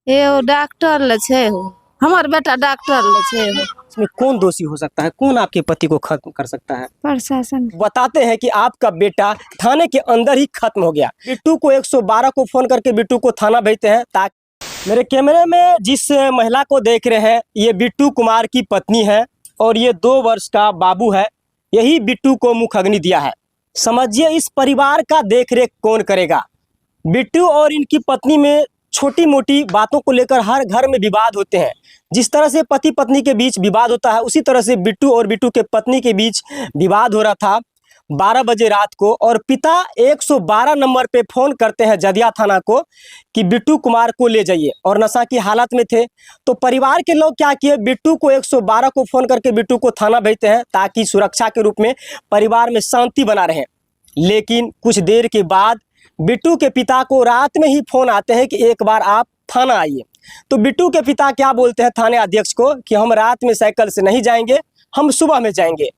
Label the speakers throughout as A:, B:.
A: ये वो डॉक्टर ले छे हो, हमार बेटा डॉक्टर ले छे हो।
B: इसमें कौन दोषी हो सकता है? कौन आपके पति को खत्म कर सकता है?
A: प्रशासन।
B: बताते हैं कि आपका बेटा थाने के अंदर ही खत्म हो गया। बिट्टू को 112 को फोन करके बिट्टू को थाना भेजते हैं ताकि मेरे कैमरे में जिस महिला को देख रहे हैं ये बिट्टू कुमार की पत्नी है और ये 2 वर्ष का बाबू है। यही बिट्टू को मुखअग्नि दिया है। समझिए इस परिवार का देखरेख कौन करेगा? बिट्टू और इनकी पत्नी में छोटी मोटी बातों को लेकर हर घर में विवाद होते हैं। जिस तरह से पति पत्नी के बीच विवाद होता है उसी तरह से बिट्टू और बिट्टू के पत्नी के बीच विवाद हो रहा था 12 बजे रात को। और पिता 112 नंबर पे फ़ोन करते हैं जदिया थाना को कि बिट्टू कुमार को ले जाइए, और नशा की हालत में थे। तो परिवार के लोग क्या किए, बिट्टू को 112 को फ़ोन करके बिट्टू को थाना भेजते हैं ताकि सुरक्षा के रूप में परिवार में शांति बना रहे। लेकिन कुछ देर के बाद बिट्टू के पिता को रात में ही फ़ोन आते हैं कि एक बार आप थाना आइए। तो बिट्टू के पिता क्या बोलते हैं थाने अध्यक्ष को कि हम रात में साइकिल से नहीं जाएंगे, हम सुबह में जाएंगे।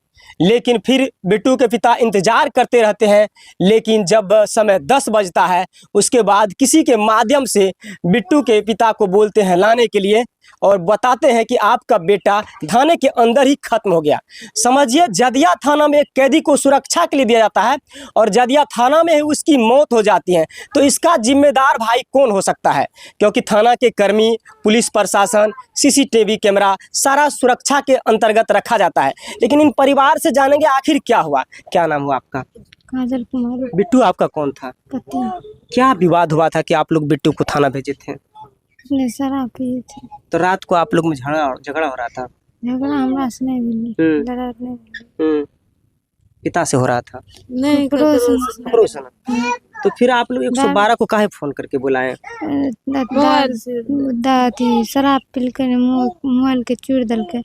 B: लेकिन फिर बिट्टू के पिता इंतजार करते रहते हैं। लेकिन जब समय 10 बजता है उसके बाद किसी के माध्यम से बिट्टू के पिता को बोलते हैं लाने के लिए और बताते हैं कि आपका बेटा थाने के अंदर ही खत्म हो गया। समझिए जदिया थाना में एक कैदी को सुरक्षा के लिए दिया जाता है और जदिया थाना में ही उसकी मौत हो जाती है। तो इसका जिम्मेदार भाई कौन हो सकता है? क्योंकि थाना के कर्मी, पुलिस प्रशासन, सीसीटीवी कैमरा सारा सुरक्षा के अंतर्गत रखा जाता है। लेकिन इन परिवार से जानेंगे आखिर क्या हुआ। क्या नाम हुआ आपका?
A: काजल कुमार।
B: बिट्टू आपका कौन था?
A: पति।
B: क्या विवाद हुआ था कि आप लोग बिट्टू को थाना भेजे थे?
A: उसने शराब पिए थे।
B: तो रात को आप लोग में झगड़ा हो रहा था?
A: झगड़ा हमरा से नहीं मिली, लड़ा नहीं।
B: पिता से हो रहा था?
A: नहीं,
B: करो से ना। तो फिर आप लोग 112 को काहे फोन करके बुलाए?
A: दादी शराब पी के मोबाइल के चूर दल के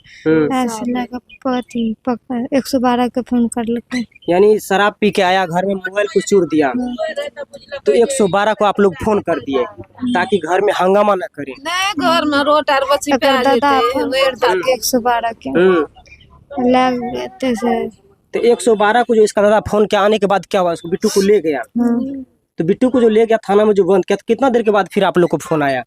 A: ऐसे लगा पति पकड़ 112 के फोन कर लेके।
B: यानी शराब पी के आया, घर में मोबाइल को चूर दिया, तो 112 को आप लोग फोन कर दिए ताकि घर में हंगामा न करे।
A: नहीं, घर में रोट और बच्ची पे दादा फोन करता 112 के लग गए से।
B: तो 112 को जो इसका दादा फोन के आने के बाद क्या हुआ, उसको बिट्टू को ले गया। तो बिट्टू को जो ले गया थाना में जो बंद किया, तो कितना देर के बाद फिर आप लोग को फोन आया?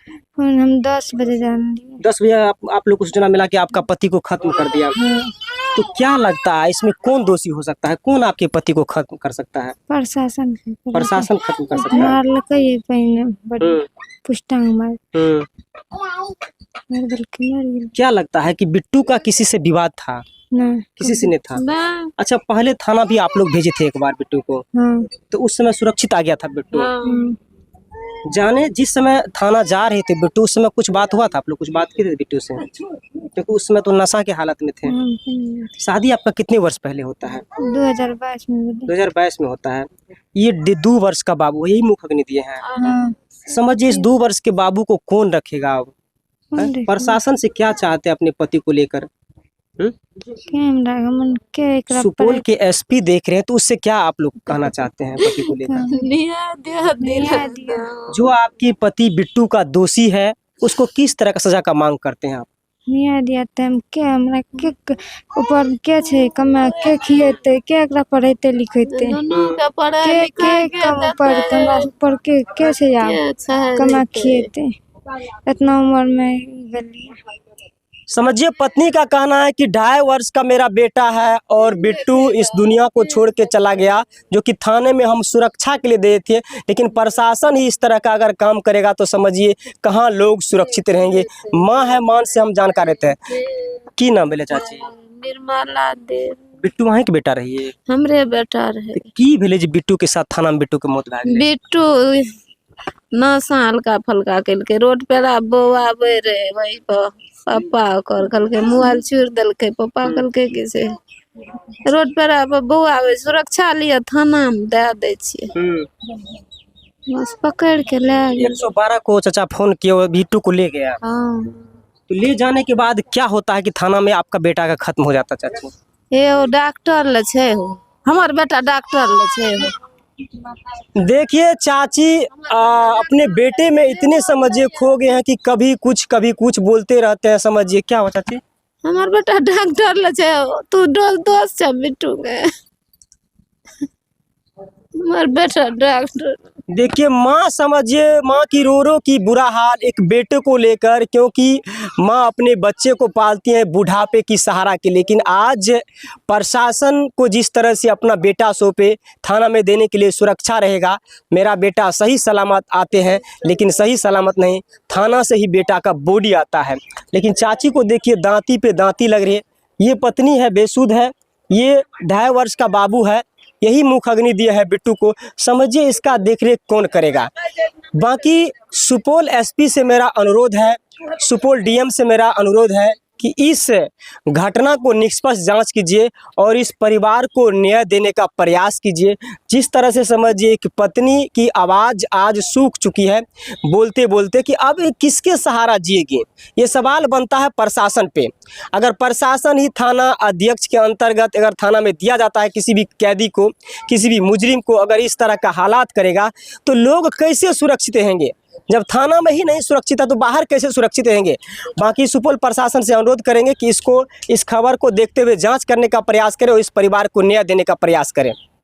A: फोन हम 10 बजे जान दिए।
B: 10 बजे आप लोग को सूचना मिला कि आपका पति को खत्म कर दिया। तो क्या लगता है इसमें कौन दोषी हो सकता है? कौन आपके पति को खत्म कर सकता है?
A: प्रशासन।
B: प्रशासन खत्म कर सकता है।
A: मार लके पहले बड़ी पुष्टांग मार।
B: क्या लगता है कि बिट्टू का किसी से विवाद था?
A: नहीं,
B: किसी से नहीं था। अच्छा, पहले थाना भी आप लोग भेजे थे एक बार बिट्टू को। तो उस समय सुरक्षित आ गया था बिट्टू। जाने जिस समय थाना जा रहे थे बिट्टू, उस समय कुछ बात हुआ था? आप लोग कुछ बात की थी बिट्टू से? क्योंकि उस समय तो नशा के हालत में थे। शादी आपका कितने वर्ष पहले होता है?
A: 2022 में।
B: 2022 में होता है। ये 2 वर्ष का बाबू, यही मुखअग्नि दिए हैं। समझिए इस 2 वर्ष के बाबू को कौन रखेगा अब? प्रशासन से क्या चाहते हैं अपने पति को लेकर? सुपौल के एसपी देख रहे हैं, तो उससे क्या आप लोग कहना चाहते हैं पति को लेकर? जो आपकी पति बिट्टू का दोषी है उसको किस तरह का सजा का मांग करते हैं आप?
A: न्याय दियाते हम के हमरा के ऊपर के छे कमा के खिएते के एकरा पढ़ेते लिखेते के कम पर कमा ऊपर के छे या कमा खिएते इतना उम्र में गली।
B: समझिए पत्नी का कहना है कि 2.5 वर्ष का मेरा बेटा है और बिट्टू इस दुनिया को छोड़ के चला गया, जो कि थाने में हम सुरक्षा के लिए दिए थे। लेकिन प्रशासन ही इस तरह का अगर काम करेगा तो समझिए कहाँ लोग सुरक्षित रहेंगे। माँ है, मान से हम जानकार रहते हैं। की नाम भेले चाची?
A: निर्मला देव।
B: बिट्टू वहाँ के बेटा रही है?
A: हमरे बेटा रहे।
B: की भेले जी बिट्टू के साथ थाना में बिट्टू के मौत भए गेलै?
A: बिट्टू 9 साल का फलका के रोड पे बौआ बे रहे वही पर पापा कर कल के मोबाइल चूर दल के पापा कल के किसे रोड पर बौआ सुरक्षा लिए थाना में दे दे छिए बस पकड़ के ले।
B: 112 को चाचा फोन किया, बिट्टू को ले गया। तो ले जाने के बाद क्या होता है कि थाना में आपका बेटा का खत्म हो जाता चाची?
A: ये वो डॉक्टर ले छे हो, हमार बेटा डॉक्टर ले छे हो।
B: देखिए चाची अपने बेटे में इतने समझिए खो गए हैं कि कभी कुछ बोलते रहते हैं। समझिए क्या हो चाची?
A: हमार बेटा डॉक्टर ले छे हो, तू दोस्त छ बिट्टू के। हमार बेटा डॉक्टर
B: देखिए माँ, समझिए माँ की रो की बुरा हाल एक बेटे को लेकर, क्योंकि माँ अपने बच्चे को पालती है बुढ़ापे की सहारा के, लेकिन आज प्रशासन को जिस तरह से अपना बेटा सौंपे थाना में देने के लिए सुरक्षा रहेगा, मेरा बेटा सही सलामत आते हैं, लेकिन सही सलामत नहीं, थाना से ही बेटा का बॉडी आता है। लेकिन चाची को देखिए दांती पे दांती लग रही है, ये पत्नी है बेसुध है, ये 2.5 वर्ष का बाबू है, यही मुख अग्नि दिया है बिट्टू को, समझिए इसका देखरेख कौन करेगा। बाकी सुपौल एसपी से मेरा अनुरोध है, सुपौल डीएम से मेरा अनुरोध है कि इस घटना को निष्पक्ष जांच कीजिए और इस परिवार को न्याय देने का प्रयास कीजिए। जिस तरह से समझिए कि पत्नी की आवाज़ आज सूख चुकी है बोलते बोलते, कि अब ये किसके सहारा जिएगी, ये सवाल बनता है प्रशासन पे। अगर प्रशासन ही थाना अध्यक्ष के अंतर्गत अगर थाना में दिया जाता है किसी भी कैदी को, किसी भी मुजरिम को अगर इस तरह का हालात करेगा तो लोग कैसे सुरक्षित रहेंगे। जब थाना में ही नहीं सुरक्षित है तो बाहर कैसे सुरक्षित रहेंगे। बाकी सुपौल प्रशासन से अनुरोध करेंगे कि इस खबर को देखते हुए जांच करने का प्रयास करें और इस परिवार को न्याय देने का प्रयास करें।